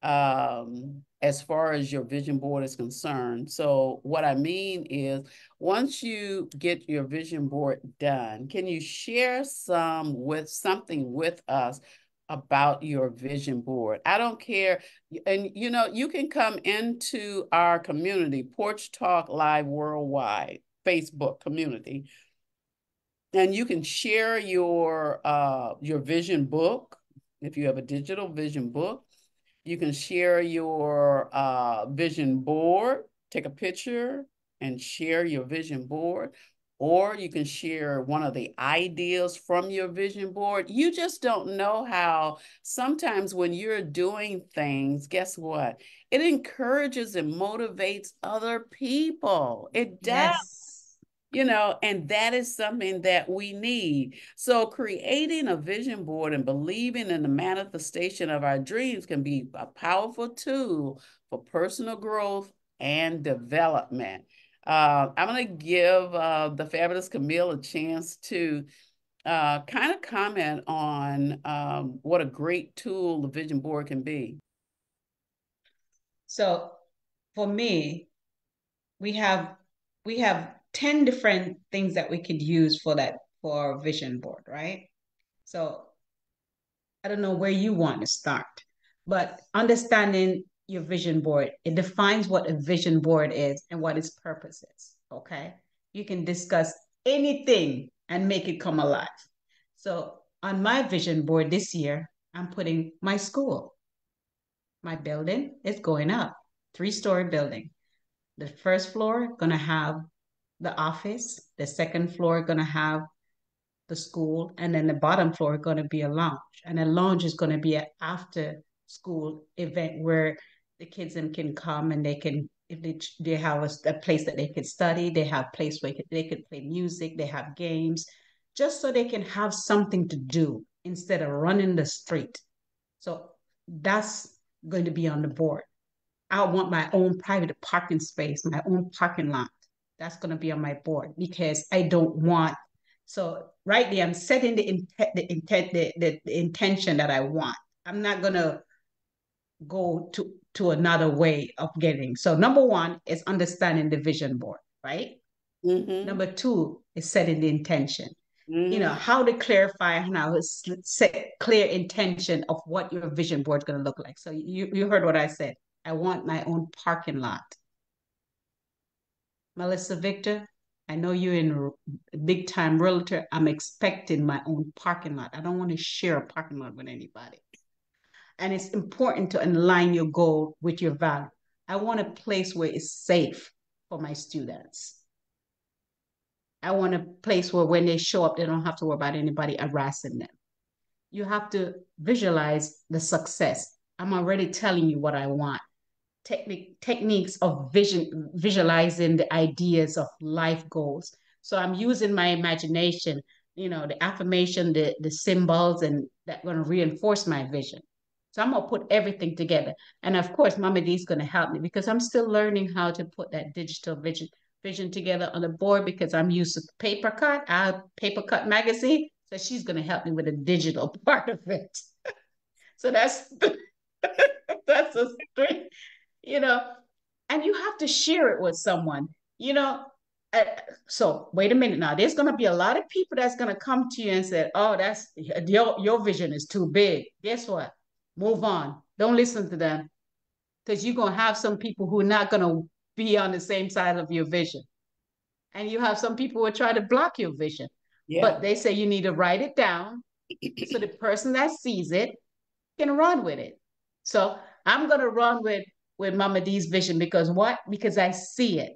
as far as your vision board is concerned? So what I mean is, once you get your vision board done, can you share something with us about your vision board? I don't care. And you can come into our community, Porch Talk Live Worldwide Facebook community, and you can share your vision book if you have a digital vision book. You can share your vision board, take a picture and share your vision board, or you can share one of the ideas from your vision board. You just don't know how sometimes when you're doing things, guess what? It encourages and motivates other people. It does, Yes. and that is something that we need. So creating a vision board and believing in the manifestation of our dreams can be a powerful tool for personal growth and development. I'm going to give the fabulous Camille a chance to kind of comment on what a great tool the vision board can be. So for me, we have we have 10 different things that we could use for that for our vision board, right? So I don't know where you want to start, but understanding your vision board, it defines what a vision board is and what its purpose is. Okay. You can discuss anything and make it come alive. So on my vision board this year, I'm putting my school. My building is going up, 3-story building. The first floor gonna have the office. The second floor gonna have the school, and then the bottom floor is going to be a lounge, and a lounge is going to be an after school event where the kids can come and they can, if they have a place that they could study, they have a place where they could play music, they have games, just so they can have something to do instead of running the street. So that's going to be on the board. I want my own private parking space, my own parking lot. That's going to be on my board because I don't want. So right there, I'm setting the intention that I want. I'm not going to go to another way of getting. So number one is understanding the vision board, right? Mm-hmm. Number two is setting the intention. Mm-hmm. How to clarify and how to set clear intention of what your vision board is going to look like. So you heard what I said. I want my own parking lot. Melissa Victor, I know you're in a big time realtor. I'm expecting my own parking lot. I don't want to share a parking lot with anybody. And it's important to align your goal with your value. I want a place where it's safe. for my students. I want a place where when they show up, they don't have to worry about anybody harassing them. You have to visualize the success. I'm already telling you what I want. Techniques of visualizing the ideas of life goals. So I'm using my imagination, the affirmation, the symbols, and that's going to reinforce my vision. So I'm gonna put everything together. And of course, Mama D is gonna help me because I'm still learning how to put that digital vision together on the board because I'm used to paper cut, paper cut magazine. So she's gonna help me with the digital part of it. So that's that's a straight, you know, and you have to share it with someone, you know. Uh, so wait a minute now. There's gonna be a lot of people that's gonna come to you and say, "Oh, that's your vision is too big." Guess what? Move on. Don't listen to them because you're gonna have some people who are not gonna be on the same side of your vision, and you have some people who are trying to block your vision. Yeah. But they say you need to write it down so the person that sees it can run with it. So I'm gonna run with Mama D's vision because what? Because I see it.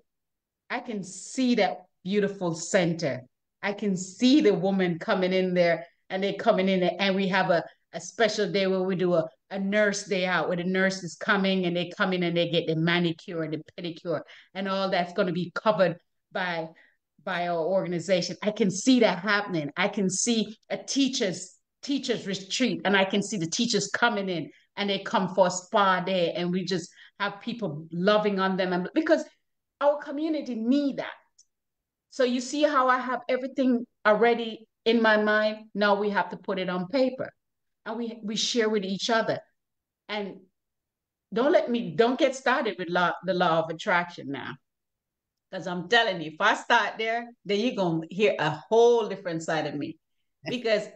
I can see that beautiful center. I can see the woman coming in there and they coming in there, and we have a special day where we do a nurse day out where the nurse is coming and they come in and they get the manicure and the pedicure and all that's going to be covered by our organization. I can see that happening. I can see a teachers retreat and I can see the teachers coming in and they come for a spa day and we just have people loving on them and because our community need that. So you see how I have everything already in my mind. Now we have to put it on paper, and we share with each other. And don't get started with the law of attraction now, because I'm telling you, if I start there, then you're gonna hear a whole different side of me, because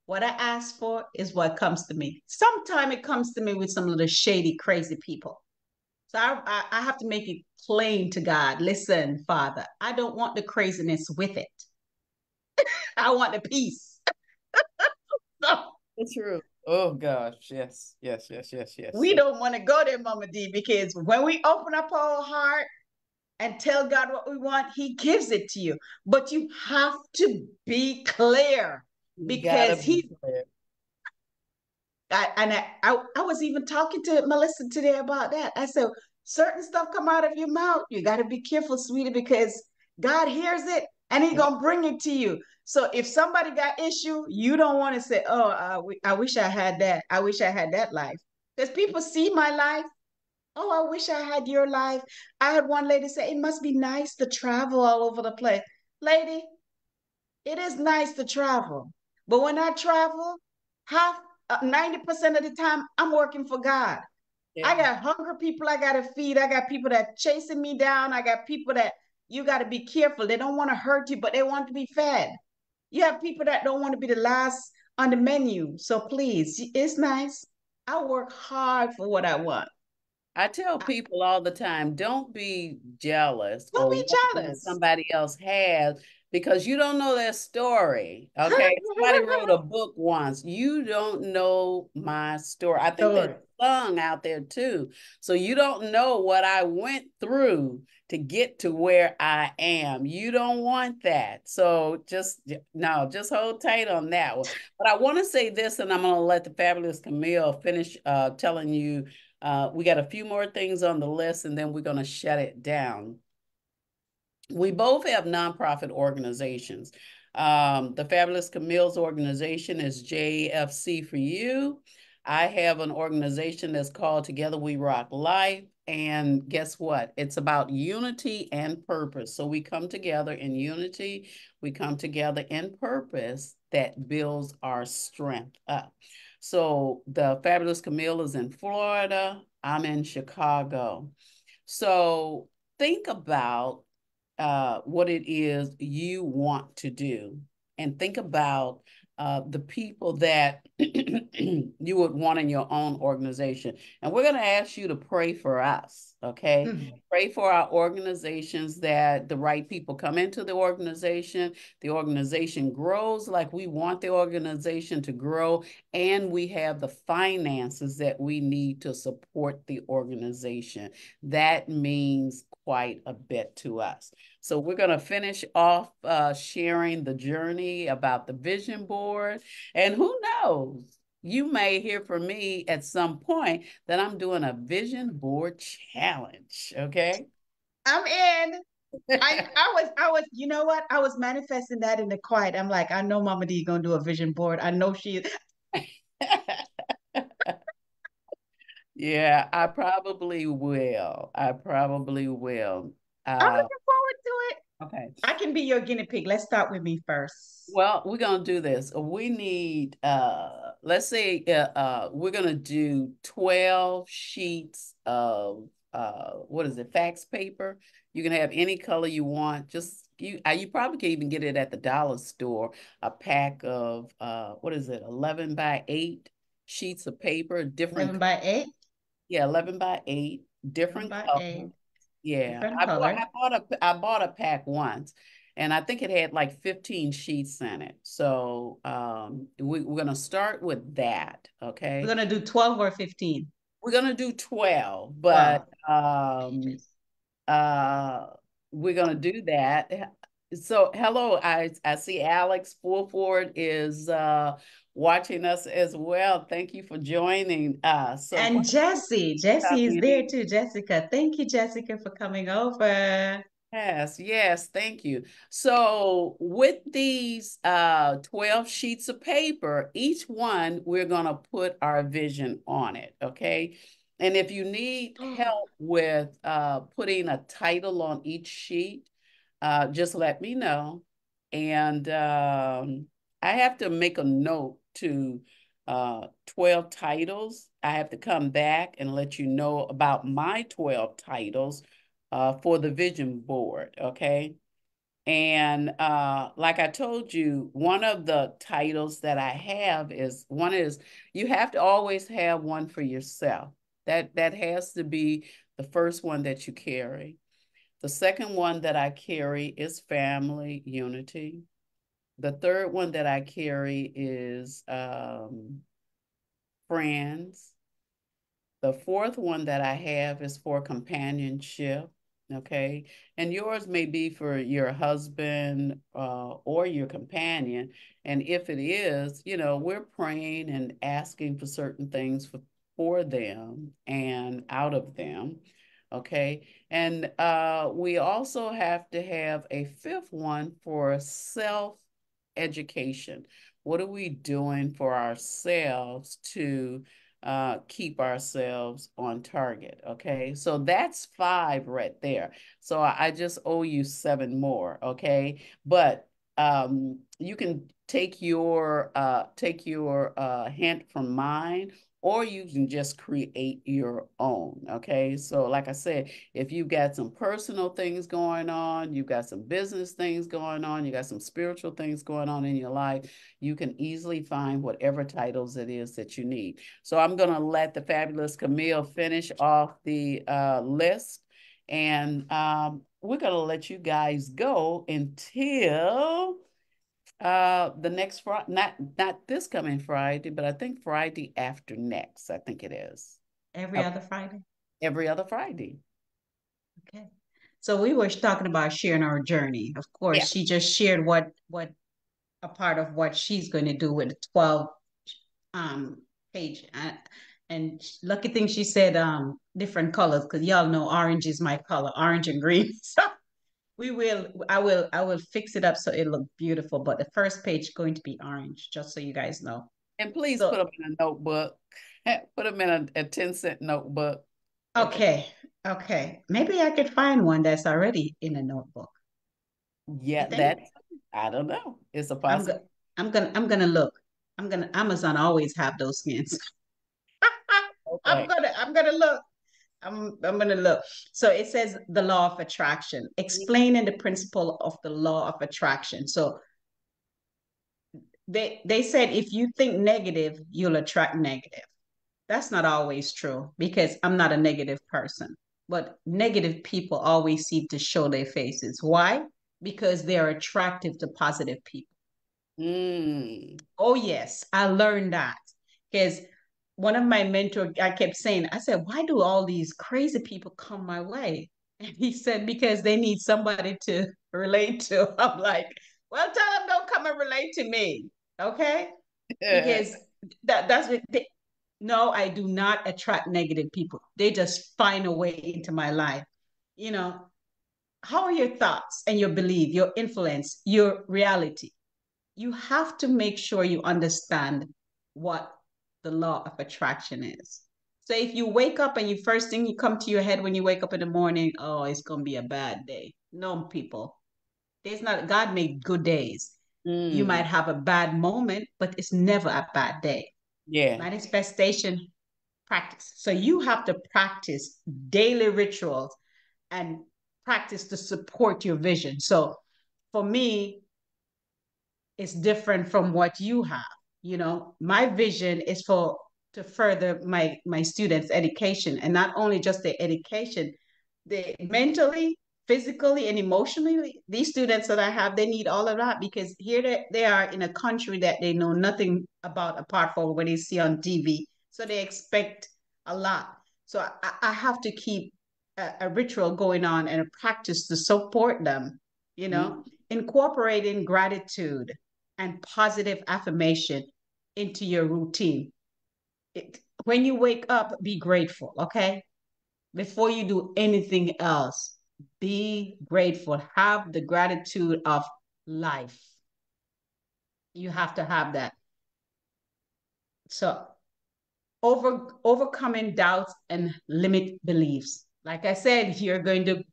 what I ask for is what comes to me. Sometimes it comes to me with some little shady, crazy people. So I have to make it plain to God. Listen, Father, I don't want the craziness with it. I want the peace. So It's true. Oh gosh, yes, yes, yes, yes, yes. we So don't want to go there, Mama D, because when we open up our heart and tell God what we want, He gives it to you. But you have to be clear you gotta because be He clear. I was even talking to Melissa today about that. I said, certain stuff come out of your mouth. You got to be careful, sweetie, because God hears it and He Yeah. gonna bring it to you. So if somebody got issue, you don't want to say, "Oh, I wish I had that. I wish I had that life," because people see my life. Oh, I wish I had your life. I had one lady say, "It must be nice to travel all over the place." Lady, it is nice to travel. But when I travel, half 90% of the time, I'm working for God. I Yeah. got hungry people I got to feed. I got people that chasing me down. I got people that you got to be careful. They don't want to hurt you, but they want to be fed. You have people that don't want to be the last on the menu. So please, it's nice. I work hard for what I want. I tell people all the time, don't be jealous Don't or be want what jealous. somebody else has because you don't know their story. Okay. Somebody wrote a book once. You don't know my story. I think there's Story. a song out there too. So you don't know what I went through to get to where I am. You don't want that. So just no, just hold tight on that one. But I want to say this, and I'm going to let the fabulous Camille finish telling you we got a few more things on the list, and then we're going to shut it down. We both have nonprofit organizations. The Fabulous Camille's organization is JFC for You. I have an organization that's called Together We Rock Life. And guess what? It's about unity and purpose. So we come together in unity, we come together in purpose that builds our strength up. So the Fabulous Camille is in Florida. I'm in Chicago. So think about what it is you want to do and think about the people that you would want in your own organization. And we're going to ask you to pray for us, okay? Mm. Pray for our organizations that the right people come into the organization grows like we want the organization to grow, and we have the finances that we need to support the organization. That means quite a bit to us. So we're going to finish off sharing the journey about the vision board. And who knows? You may hear from me at some point that I'm doing a vision board challenge. Okay. I'm in. I was, you know what? I was manifesting that in the quiet. I'm like, I know Mama D gonna do a vision board. I know she is. Yeah, I probably will. I probably will. I'm Uh, looking forward to it. okay. I can be your guinea pig. Let's start with me first. Well, we're gonna do this. We need let's say we're gonna do 12 sheets of what is it, fax paper. You can have any color you want. Just you probably can even get it at the dollar store, a pack of what is it, 11 by 8 sheets of paper, different 11 by 8, yeah, 11 by 8, 11 different by colors. 8, Yeah, different colors. I bought a pack once, and I think it had like 15 sheets in it. So we're gonna start with that. We're Okay, gonna do 12 or 15. we're gonna do 12, but 12 pages. uh we're gonna do that. So hello, I see Alex Fulford is watching us as well. Thank you for joining us. So And Jesse, Jesse is coming there in. too. Jessica, thank you, Jessica, for coming over. Yes, yes, thank you. So with these 12 sheets of paper, each one we're gonna put our vision on it, okay? And if you need help with putting a title on each sheet, just let me know. And I have to make a note to 12 titles. I have to come back and let you know about my 12 titles for the vision board, okay? And like I told you, one of the titles that I have is one is you have to always have one for yourself. That has to be the first one that you carry. The second one that I carry is family unity. The third one that I carry is friends. The fourth one that I have is for companionship. Okay. And yours may be for your husband or your companion. And if it is, we're praying and asking for certain things for them and out of them. Okay. And we also have to have a fifth one for self education. What are we doing for ourselves to keep ourselves on target? Okay, so that's five right there. So I just owe you seven more. Okay, but you can take your hint from mine, or you can just create your own. Okay, so like I said, if you've got some personal things going on, you've got some business things going on, you got some spiritual things going on in your life, you can easily find whatever titles it is that you need. So I'm going to let the fabulous Camille finish off the list, and we're going to let you guys go until the next Friday, not this coming Friday, but I think Friday after next. I think it is. Every Okay. other Friday. Every other Friday. Okay. So we were talking about sharing our journey. Of course, Yeah. she just shared what a part of what she's going to do with the 12 page. And lucky thing she said different colors because y'all know orange is my color, orange and green. So I will fix it up so it look beautiful. But the first page is going to be orange, just so you guys know. And please put So them in a notebook. Put them in a 10-cent notebook. Okay. okay, okay. Maybe I could find one that's already in a notebook. You Yeah, think? I don't know. It's a I'm possibility. go I'm gonna look. I'm gonna Amazon always have those skins. I'm Okay. gonna I'm gonna look. I'm gonna look. So it says the law of attraction, explaining the principle of the law of attraction. So they said if you think negative, you'll attract negative. That's not always true because I'm not a negative person. But negative people always seem to show their faces. Why? Because they're attractive to positive people. Mm. Oh, yes, I learned that because one of my mentors, I kept saying, I said, why do all these crazy people come my way? And he said, because they need somebody to relate to. I'm like, well, tell them don't come and relate to me. Okay. Because that's what they, no, I do not attract negative people. They just find a way into my life. You know, how are your thoughts and your belief, your influence, your reality? You have to make sure you understand what the law of attraction is. So if you wake up and you first thing you come to your head when you wake up in the morning, oh, it's gonna be a bad day. No, people. There's not God made good days. You might Mm. have a bad moment, but it's never a bad day. Yeah. Manifestation practice. So you have to practice daily rituals and practice to support your vision. So for me, it's different from what you have. You know, my vision is for to further my students' education, and not only just their education, they mentally, physically, and emotionally. These students that I have, they need all of that because here they are in a country that they know nothing about apart from what they see on TV. So they expect a lot. So I have to keep a ritual going on and a practice to support them. You know, Mm. incorporating gratitude and positive affirmation into your routine. When you wake up, be grateful, okay? Before you do anything else, be grateful. Have the gratitude of life. You have to have that. So, overcoming doubts and limit beliefs. Like I said, you're going to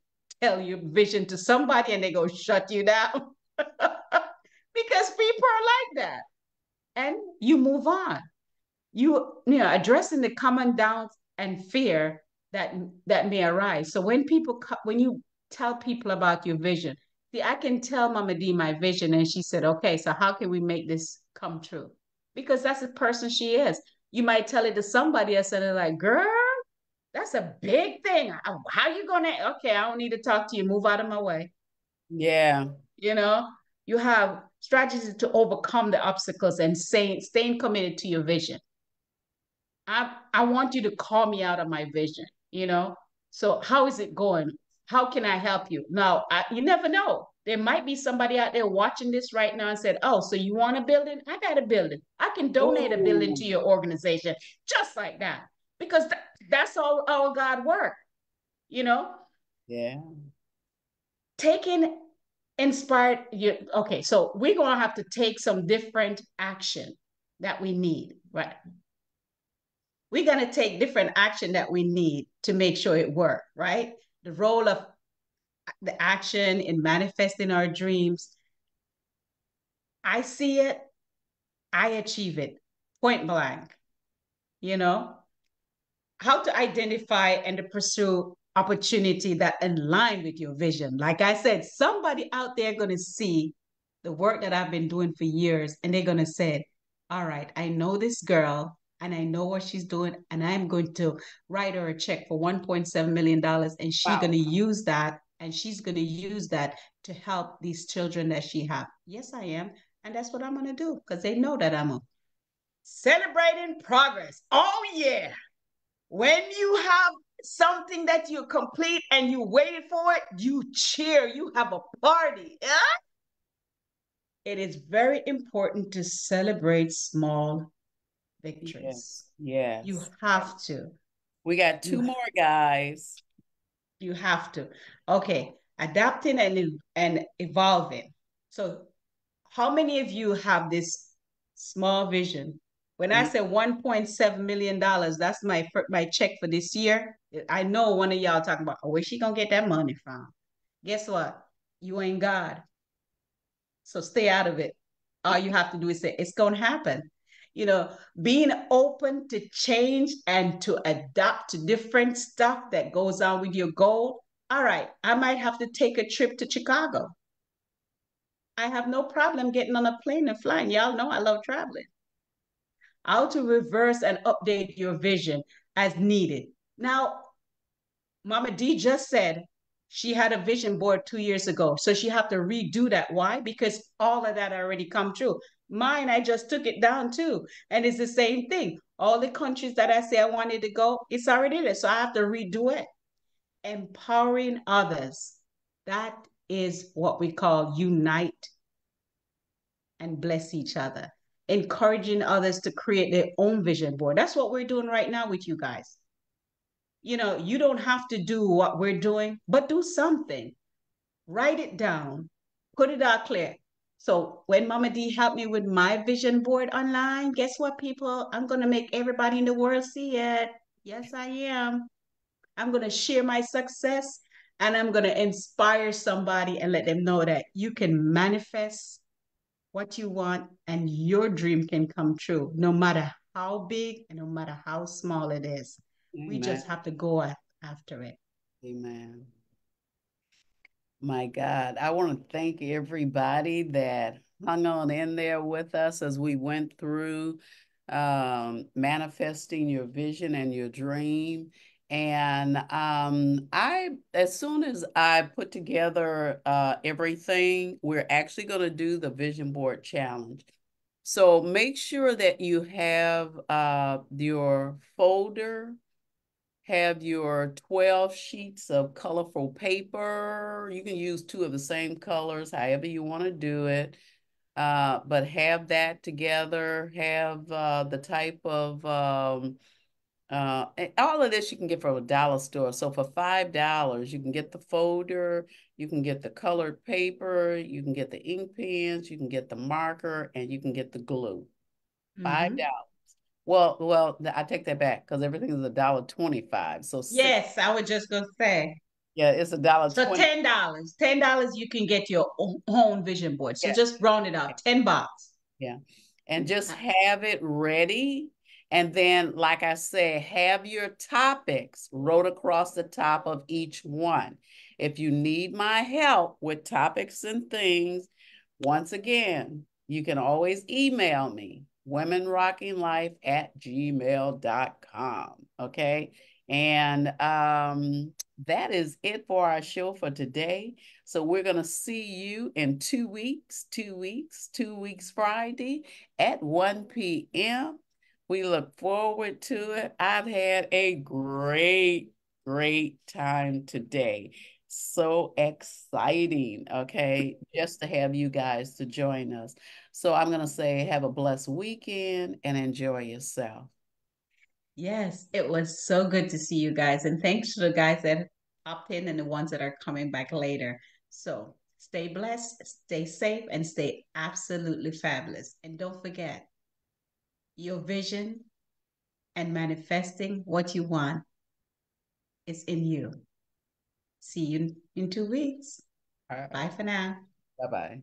tell your vision to somebody and they go shut you down because people are like that. And you move on. You know addressing the common doubts and fear that may arise. So when you tell people about your vision, see, I can tell Mama D my vision, and she said, "Okay, so how can we make this come true?" Because that's the person she is. You might tell it to somebody else, and they're like, "Girl, that's a big thing. How you gonna?" Okay, I don't need to talk to you. Move out of my way. Yeah. You know, you have strategies to overcome the obstacles and staying committed to your vision. I want you to call me out of my vision, you know? So how is it going? How can I help you? Now, you never know. There might be somebody out there watching this right now and said, "Oh, so you want a building? I got a building. I can donate a building to Ooh. your organization." Just like that. Because that's all our God work, you know? Yeah. Taking inspired you okay, so we're gonna have to take some different action that we need, right? We're going to take different action that we need to make sure it works, right? The role of the action in manifesting our dreams. I see it, I achieve it, point blank, you know? How to identify and to pursue opportunity that align with your vision. Like I said, somebody out there going to see the work that I've been doing for years and they're going to say, all right, I know this girl and I know what she's doing and I'm going to write her a check for $1.7 million and she's going to Wow. use that and she's going to use that to help these children that she have. Yes, I am. And that's what I'm going to do because they know that I'm a celebrating progress. Oh, yeah. When you have something that you complete and you waited for it, you cheer, you have a party. Yeah? It is very important to celebrate small victories. Yes. You Yes. have to. We got two You more guys. you have to. Okay, adapting and evolving. So, how many of you have this small vision? When I Mm. say $1.7 million, that's my check for this year. I know one of y'all talking about, oh, where's she gonna get that money from? Guess what? You ain't God. So stay out of it. All you have to do is say, it's gonna happen. You know, being open to change and to adapt to different stuff that goes on with your goal. All right, I might have to take a trip to Chicago. I have no problem getting on a plane and flying. Y'all know I love traveling. How to reverse and update your vision as needed. Now, Mama D just said she had a vision board 2 years ago. So she have to redo that. Why? Because all of that already come true. Mine, I just took it down too. And it's the same thing. All the countries that I say I wanted to go, it's already there. So I have to redo it. Empowering others. That is what we call unite and bless each other. Encouraging others to create their own vision board. That's what we're doing right now with you guys. You don't have to do what we're doing, but do something. Write it down, put it out clear. So when Mama D helped me with my vision board online, guess what, people? I'm going to make everybody in the world see it. Yes, I am. I'm going to share my success and I'm going to inspire somebody and let them know that you can manifest what you want and your dream can come true, no matter how big and no matter how small it is. We Amen. just have to go after it. Amen. My God, I want to thank everybody that hung on in there with us as we went through manifesting your vision and your dream. And as soon as I put together everything, we're actually going to do the vision board challenge. So make sure that you have your folder, have your 12 sheets of colorful paper. You can use two of the same colors, however you want to do it. But have that together, have the type of, all of this you can get from a dollar store. So for $5, you can get the folder, you can get the colored paper, you can get the ink pens, you can get the marker, and you can get the glue. Mm-hmm. $5. Well, I take that back because everything is $1.25. So six, Yes, I was just gonna say. yeah, it's a dollar So 20. $10. $10 you can get your own vision board. So Yeah, just round it up. $10. yeah. And just Uh, have it ready. And then, like I said, have your topics wrote across the top of each one. If you need my help with topics and things, once again, you can always email me, womenrockinglife@gmail.com. Okay. And that is it for our show for today. So we're going to see you in 2 weeks, 2 weeks Friday at 1 p.m. We look forward to it. I've had a great time today. So exciting, okay, just to have you guys to join us. So I'm going to say have a blessed weekend and enjoy yourself. yes, it was so good to see you guys. And thanks to the guys that opt in and the ones that are coming back later. So stay blessed, stay safe, and stay absolutely fabulous. And don't forget your vision and manifesting what you want is in you. See you in 2 weeks. All Bye right. for now. Bye-bye.